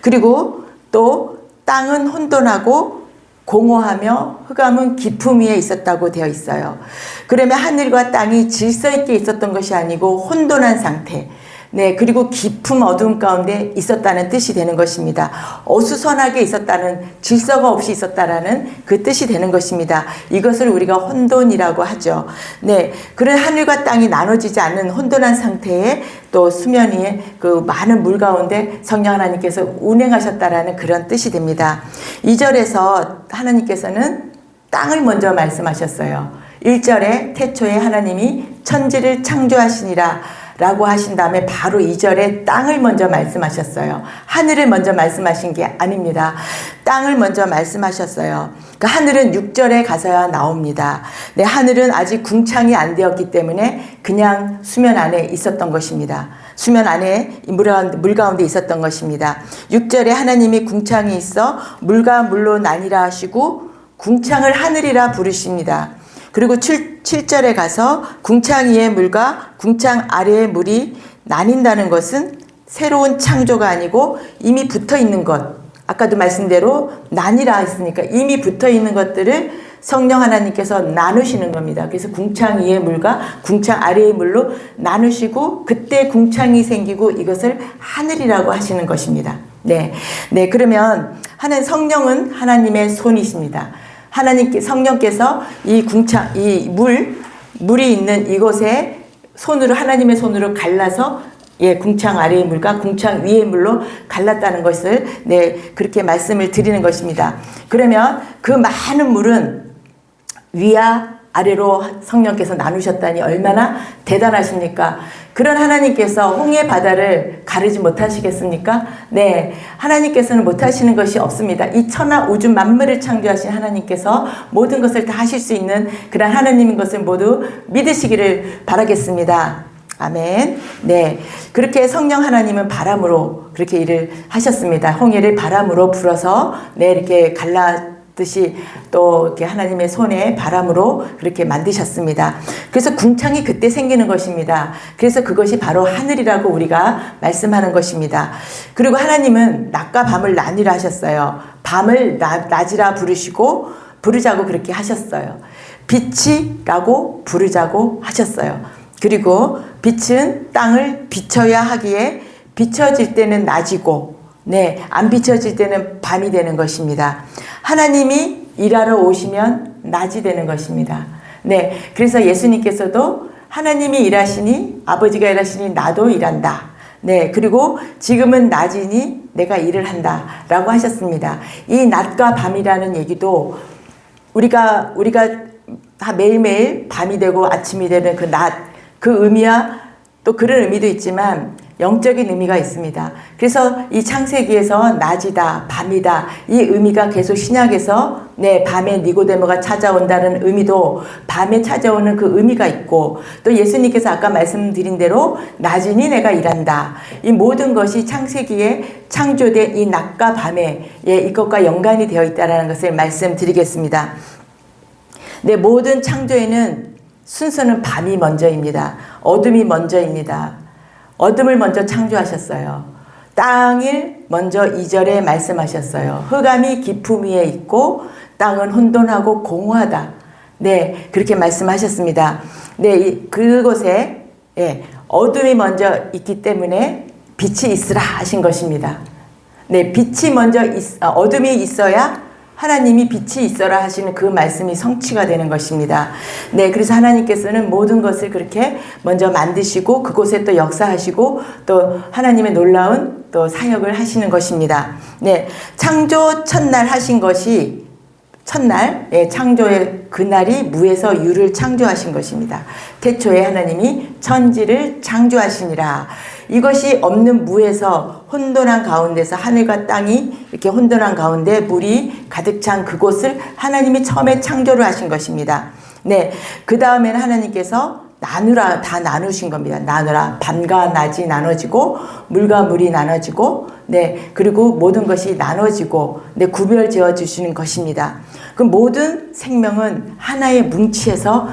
그리고 또 땅은 혼돈하고 공허하며 흑암은 깊음 위에 있었다고 되어 있어요. 그러면 하늘과 땅이 질서 있게 있었던 것이 아니고 혼돈한 상태, 네, 그리고 깊음 어두움 가운데 있었다는 뜻이 되는 것입니다. 어수선하게 있었다는, 질서가 없이 있었다라는 그 뜻이 되는 것입니다. 이것을 우리가 혼돈이라고 하죠. 네, 그런 하늘과 땅이 나눠지지 않는 혼돈한 상태에 또 수면 위에 그 많은 물 가운데 성령 하나님께서 운행하셨다라는 그런 뜻이 됩니다. 2절에서 하나님께서는 땅을 먼저 말씀하셨어요. 1절에 태초에 하나님이 천지를 창조하시니라 라고 하신 다음에 바로 2절에 땅을 먼저 말씀하셨어요. 하늘을 먼저 말씀하신 게 아닙니다. 땅을 먼저 말씀하셨어요. 그 하늘은 6절에 가서야 나옵니다. 네, 하늘은 아직 궁창이 안 되었기 때문에 그냥 수면 안에 있었던 것입니다. 수면 안에 물 가운데 있었던 것입니다. 6절에 하나님이 궁창이 있어 물과 물로 나뉘라 하시고 궁창을 하늘이라 부르십니다. 그리고 7절에 가서 궁창 위의 물과 궁창 아래의 물이 나뉜다는 것은 새로운 창조가 아니고 이미 붙어 있는 것. 아까도 말씀대로 나뉘라 했으니까 이미 붙어 있는 것들을 성령 하나님께서 나누시는 겁니다. 그래서 궁창 위의 물과 궁창 아래의 물로 나누시고 그때 궁창이 생기고 이것을 하늘이라고 하시는 것입니다. 네, 그러면 성령은 하나님의 손이십니다. 성령께서 이 물이 있는 이곳에 손으로 하나님의 손으로 갈라서 궁창 아래의 물과 궁창 위의 물로 갈랐다는 것을 그렇게 말씀을 드리는 것입니다. 그러면 그 많은 물은 위와 아래로 성령께서 나누셨다니 얼마나 대단하십니까? 그런 하나님께서 홍해 바다를 가르지 못하시겠습니까? 네, 하나님께서는 못하시는 것이 없습니다. 이 천하 우주 만물을 창조하신 하나님께서 모든 것을 다 하실 수 있는 그런 하나님인 것을 모두 믿으시기를 바라겠습니다. 아멘. 네, 그렇게 성령 하나님은 바람으로 그렇게 일을 하셨습니다. 홍해를 바람으로 불어서 이렇게 갈라듯이 또 이렇게 하나님의 손에 바람으로 그렇게 만드셨습니다. 그래서 궁창이 그때 생기는 것입니다. 그래서 그것이 바로 하늘이라고 우리가 말씀하는 것입니다. 그리고 하나님은 낮과 밤을 나뉘라 하셨어요. 밤을 낮이라 부르자고 그렇게 하셨어요. 빛이라고 부르자고 하셨어요. 그리고 빛은 땅을 비춰야 하기에 비춰질 때는 낮이고 안 비춰질 때는 밤이 되는 것입니다. 하나님이 일하러 오시면 낮이 되는 것입니다. 그래서 예수님께서도 하나님이 일하시니 아버지가 일하시니 나도 일한다. 그리고 지금은 낮이니 내가 일을 한다 라고 하셨습니다. 이 낮과 밤이라는 얘기도 우리가 다 매일매일 밤이 되고 아침이 되는 그 낮, 그 의미와 또 그런 의미도 있지만 영적인 의미가 있습니다. 그래서 이 창세기에서 낮이다, 밤이다 이 의미가 계속 신약에서 밤에 니고데모가 찾아온다는 의미도 밤에 찾아오는 그 의미가 있고 또 예수님께서 아까 말씀드린 대로 낮이니 내가 일한다. 이 모든 것이 창세기에 창조된 이 낮과 밤에 이것과 연관이 되어 있다는 것을 말씀드리겠습니다. 모든 창조에는 순서는 밤이 먼저입니다. 어둠이 먼저입니다. 어둠을 먼저 창조하셨어요. 땅을 먼저 2절에 말씀하셨어요. 흑암이 깊음 위에 있고 땅은 혼돈하고 공허하다. 그렇게 말씀하셨습니다. 그곳에 어둠이 먼저 있기 때문에 빛이 있으라 하신 것입니다. 빛이 먼저 어둠이 있어야 하나님이 빛이 있어라 하시는 그 말씀이 성취가 되는 것입니다. 그래서 하나님께서는 모든 것을 그렇게 먼저 만드시고 그곳에 또 역사하시고 또 하나님의 놀라운 또 사역을 하시는 것입니다. 창조 첫날 하신 것이 첫날 창조의 그날이 무에서 유를 창조하신 것입니다. 태초에 하나님이 천지를 창조하시니라. 이것이 없는 무에서 혼돈한 가운데서 하늘과 땅이 이렇게 혼돈한 가운데 물이 가득 찬 그곳을 하나님이 처음에 창조를 하신 것입니다. 그 다음에는 하나님께서 나누라 다 나누신 겁니다. 나누라 밤과 낮이 나눠지고 물과 물이 나눠지고 그리고 모든 것이 나눠지고 구별 지어 주시는 것입니다. 그 모든 생명은 하나의 뭉치에서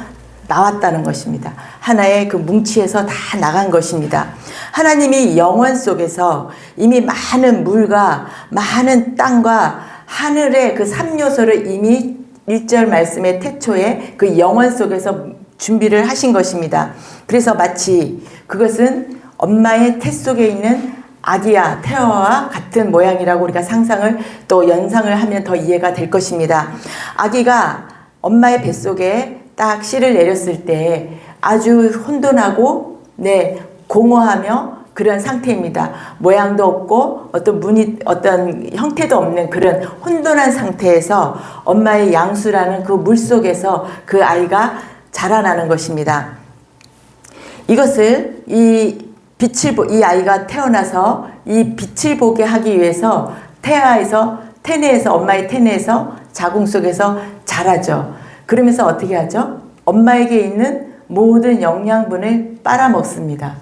나왔다는 것입니다. 하나의 그 뭉치에서 다 나간 것입니다. 하나님이 영원 속에서 이미 많은 물과 많은 땅과 하늘의 그 3요소를 이미 1절 말씀의 태초에 그 영원 속에서 준비를 하신 것입니다. 그래서 마치 그것은 엄마의 태 속에 있는 아기야 태아와 같은 모양이라고 우리가 상상을 또 연상을 하면 더 이해가 될 것입니다. 아기가 엄마의 뱃속에 딱 씨를 내렸을 때 아주 혼돈하고 공허하며 그런 상태입니다. 모양도 없고 어떤 형태도 없는 그런 혼돈한 상태에서 엄마의 양수라는 그 물 속에서 그 아이가 자라나는 것입니다. 이것을 이 아이가 태어나서 이 빛을 보게 하기 위해서 태내에서 엄마의 태내에서 자궁 속에서 자라죠. 그러면서 어떻게 하죠? 엄마에게 있는 모든 영양분을 빨아먹습니다.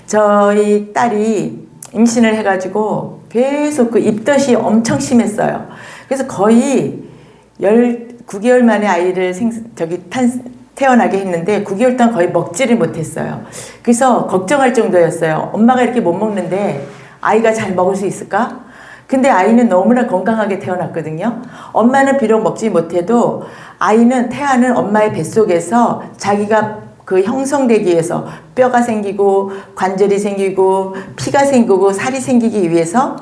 저희 딸이 임신을 해가지고 계속 그 입덧이 엄청 심했어요. 그래서 거의 9개월 만에 아이를 태어나게 했는데 9개월 동안 거의 먹지를 못했어요. 그래서 걱정할 정도였어요. 엄마가 이렇게 못 먹는데 아이가 잘 먹을 수 있을까? 근데 아이는 너무나 건강하게 태어났거든요. 엄마는 비록 먹지 못해도 태아는 엄마의 뱃속에서 자기가 그 형성되기 위해서 뼈가 생기고 관절이 생기고 피가 생기고 살이 생기기 위해서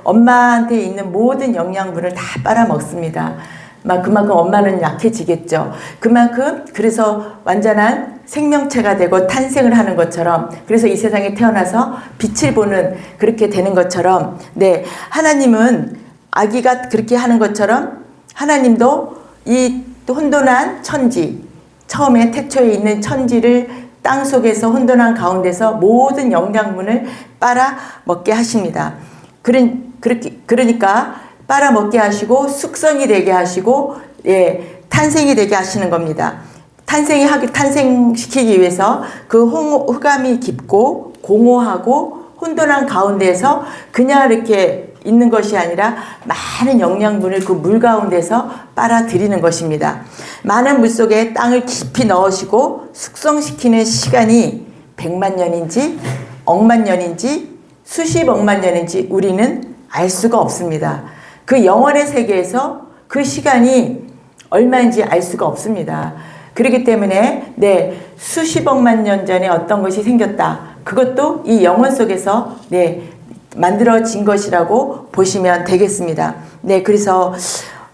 엄마한테 있는 모든 영양분을 다 빨아먹습니다. 막 그만큼 엄마는 약해지겠죠. 그만큼 그래서 완전한 생명체가 되고 탄생을 하는 것처럼, 그래서 이 세상에 태어나서 빛을 보는 그렇게 되는 것처럼, 네, 하나님은 아기가 그렇게 하는 것처럼 하나님도 이 혼돈한 천지, 처음에 태초에 있는 천지를 땅 속에서 혼돈한 가운데서 모든 영양분을 빨아먹게 하십니다. 그러니까 빨아먹게 하시고 숙성이 되게 하시고, 예, 탄생이 되게 하시는 겁니다. 탄생시키기 위해서 그 흑암이 깊고 공허하고 혼돈한 가운데에서 그냥 이렇게 있는 것이 아니라 많은 영양분을 그 물 가운데서 빨아들이는 것입니다. 많은 물 속에 땅을 깊이 넣으시고 숙성시키는 시간이 100만 년인지 억만 년인지 수십억만 년인지 우리는 알 수가 없습니다. 그 영원의 세계에서 그 시간이 얼마인지 알 수가 없습니다. 그렇기 때문에 네, 수십억만 년 전에 어떤 것이 생겼다. 그것도 이 영혼 속에서 네, 만들어진 것이라고 보시면 되겠습니다. 네, 그래서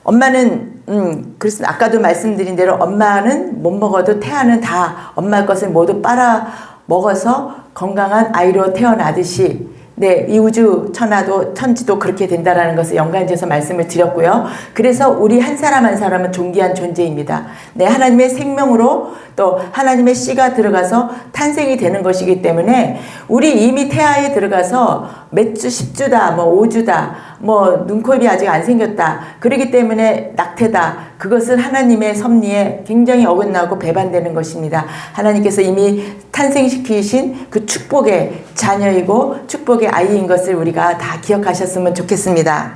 엄마는 그래서 아까도 말씀드린 대로 엄마는 못 먹어도 태아는 다 엄마 것을 모두 빨아 먹어서 건강한 아이로 태어나듯이, 네, 이 우주 천지도 그렇게 된다라는 것을 연관지어서 말씀을 드렸고요. 그래서 우리 한 사람 한 사람은 존귀한 존재입니다. 네, 하나님의 생명으로 또 하나님의 씨가 들어가서 탄생이 되는 것이기 때문에 우리 이미 태아에 들어가서 몇 주, 10주다, 뭐 5주다, 뭐 눈코입이 아직 안 생겼다. 그렇기 때문에 낙태다. 그것은 하나님의 섭리에 굉장히 어긋나고 배반되는 것입니다. 하나님께서 이미 탄생시키신 그 축복의 자녀이고 축복의 아이인 것을 우리가 다 기억하셨으면 좋겠습니다.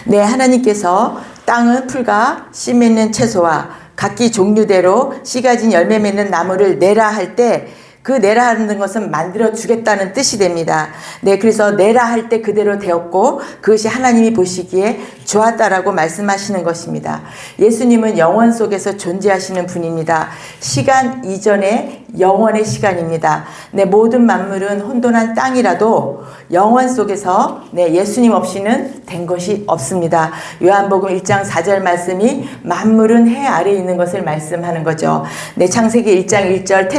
네, 하나님께서 땅은 풀과 씨 맺는 채소와 각기 종류대로 씨 가진 열매 맺는 나무를 내라 할 때, 그 내라 하는 것은 만들어 주겠다는 뜻이 됩니다. 네, 그래서 내라 할 때 그대로 되었고 그것이 하나님이 보시기에 좋았다라고 말씀하시는 것입니다. 예수님은 영원 속에서 존재하시는 분입니다. 시간 이전의 영원의 시간입니다. 네, 모든 만물은 혼돈한 땅이라도 영원 속에서 네, 예수님 없이는 된 것이 없습니다. 요한복음 1장 4절 말씀이 만물은 해 아래에 있는 것을 말씀하는 거죠. 네, 창세기 1장 1절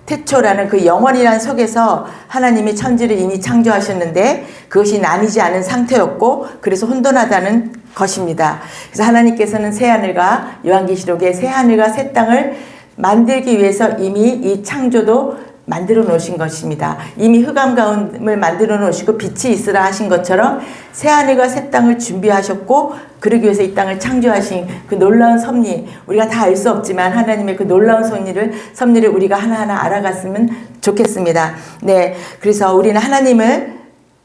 태초라는 그 영원이란 속에서 하나님이 천지를 이미 창조하셨는데 그것이 나뉘지 않은 상태였고 그래서 혼돈하다는 것입니다. 그래서 하나님께서는 새하늘과 요한계시록의 새하늘과 새 땅을 만들기 위해서 이미 이 창조도 만들어 놓으신 것입니다. 이미 흑암 가운을 만들어 놓으시고 빛이 있으라 하신 것처럼 새하늘과 새 땅을 준비하셨고 그러기 위해서 이 땅을 창조하신 그 놀라운 섭리, 우리가 다 알 수 없지만 하나님의 그 놀라운 섭리를 우리가 하나하나 알아갔으면 좋겠습니다. 네, 그래서 우리는 하나님을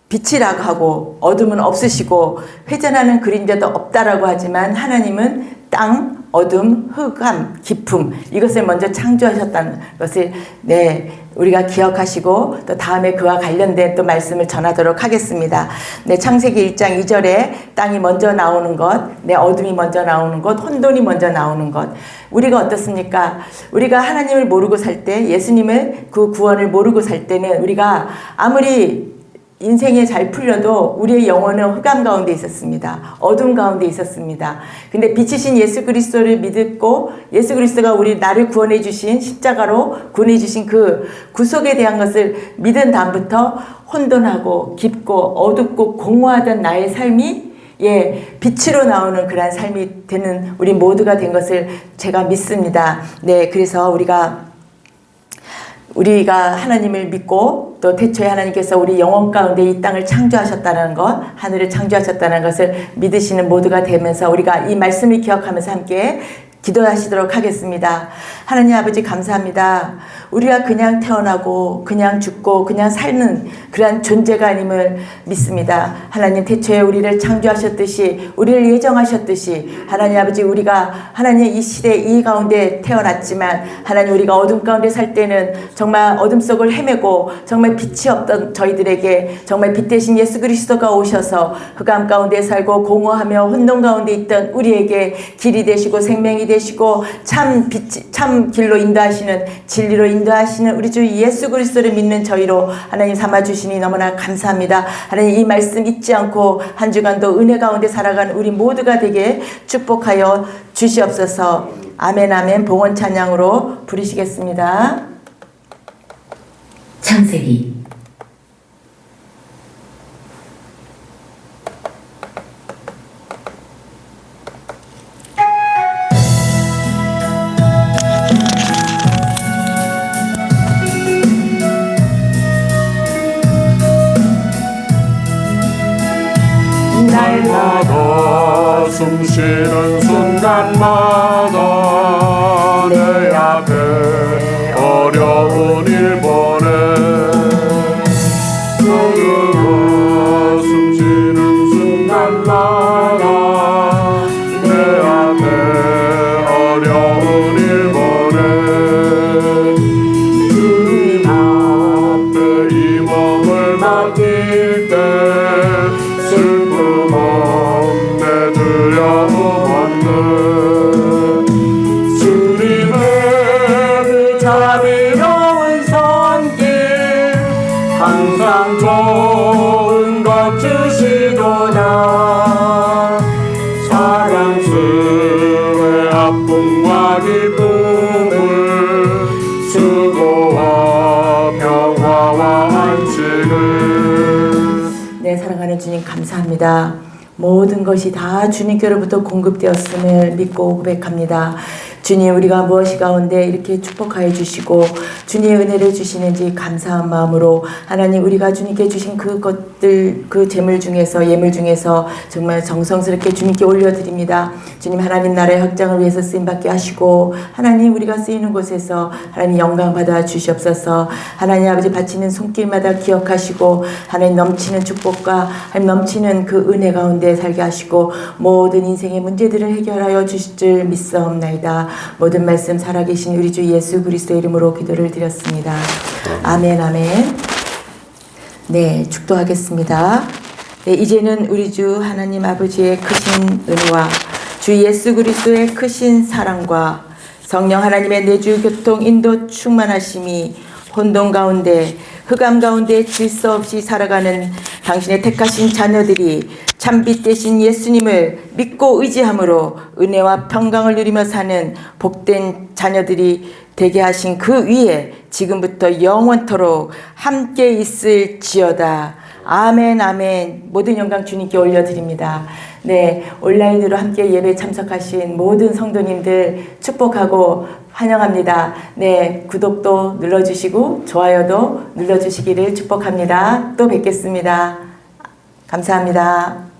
빛이라고 하고 어둠은 없으시고 회전하는 그림자도 없다라고 하지만 하나님은 땅, 어둠, 흑암, 깊음, 이것을 먼저 창조하셨다는 것을 네, 우리가 기억하시고 또 다음에 그와 관련된 또 말씀을 전하도록 하겠습니다. 네, 창세기 1장 2절에 땅이 먼저 나오는 것, 네, 어둠이 먼저 나오는 것, 혼돈이 먼저 나오는 것. 우리가 어떻습니까? 우리가 하나님을 모르고 살 때, 예수님을 그 구원을 모르고 살 때는 우리가 아무리 인생에 잘 풀려도 우리의 영혼은 흑암 가운데 있었습니다. 어둠 가운데 있었습니다. 근데 빛이신 예수 그리스도를 믿고 예수 그리스도가 나를 구원해 주신 십자가로 구원해 주신 그 구속에 대한 것을 믿은 다음부터 혼돈하고 깊고 어둡고 공허하던 나의 삶이 빛으로 나오는 그러한 삶이 되는 우리 모두가 된 것을 제가 믿습니다. 네, 그래서 우리가 하나님을 믿고 또 태초에 하나님께서 우리 영혼 가운데 이 땅을 창조하셨다는 것, 하늘을 창조하셨다는 것을 믿으시는 모두가 되면서 우리가 이 말씀을 기억하면서 함께 기도하시도록 하겠습니다. 하나님 아버지 감사합니다. 우리가 그냥 태어나고 그냥 죽고 그냥 사는 그러한 존재가 아님을 믿습니다. 하나님 태초에 우리를 창조하셨듯이 우리를 예정하셨듯이 하나님 아버지 우리가 하나님 이 시대 이 가운데 태어났지만 하나님 우리가 어둠 가운데 살 때는 정말 어둠 속을 헤매고 정말 빛이 없던 저희들에게 정말 빛 대신 예수 그리스도가 오셔서 흑암 가운데 살고 공허하며 혼돈 가운데 있던 우리에게 길이 되시고 생명이 되시고 참 빛, 참 길로 인도하시는, 진리로 인도하시는 우리 주 예수 그리스도를 믿는 저희로 하나님 삼아 주시니 너무나 감사합니다. 하나님 이 말씀 잊지 않고 한 주간도 은혜 가운데 살아가는 우리 모두가 되게 축복하여 주시옵소서. 아멘 아멘. 봉헌 찬양으로 부르시겠습니다. 창세기 날마다 숨쉬는 순간마다 내 앞에 어려운 일 보내 그가 숨쉬는 순간마다 내 앞에 어려운 일 보내 주님 앞에 이 몸을 맡길 때 슬픔 없네 두려움 없네 주님의 그 자비로운 손길 항상 좋은 것 주시도다 사랑스레 아픔과 기쁨을 수고와 평화와 안식을. 네, 사랑하는 주님 감사합니다. 모든 것이 다 주님께로부터 공급되었음을 믿고 고백합니다. 주님, 우리가 무엇이 가운데 이렇게 축복하여 주시고 주님의 은혜를 주시는지 감사한 마음으로 하나님, 우리가 주님께 주신 그것들, 그 재물 중에서, 예물 중에서 정말 정성스럽게 주님께 올려드립니다. 주님, 하나님 나라의 확장을 위해서 쓰임받게 하시고 하나님, 우리가 쓰이는 곳에서 하나님 영광 받아 주시옵소서. 하나님 아버지, 바치는 손길마다 기억하시고 하나님 넘치는 축복과 하나님 넘치는 그 은혜 가운데 살게 하시고 모든 인생의 문제들을 해결하여 주실 줄 믿사옵나이다. 모든 말씀 살아계신 우리 주 예수 그리스도의 이름으로 기도를 드렸습니다. 아멘 아멘. 네, 축도하겠습니다. 네, 이제는 우리 주 하나님 아버지의 크신 은혜와 주 예수 그리스도의 크신 사랑과 성령 하나님의 내주 교통 인도 충만하심이 혼돈 가운데 흑암 가운데 질서 없이 살아가는 당신의 택하신 자녀들이 참빛 되신 예수님을 믿고 의지함으로 은혜와 평강을 누리며 사는 복된 자녀들이 되게 하신 그 위에 지금부터 영원토록 함께 있을지어다. 아멘 아멘. 모든 영광 주님께 올려드립니다. 네, 온라인으로 함께 예배 참석하신 모든 성도님들 축복하고 환영합니다. 네, 구독도 눌러주시고 좋아요도 눌러주시기를 축복합니다. 또 뵙겠습니다. 감사합니다.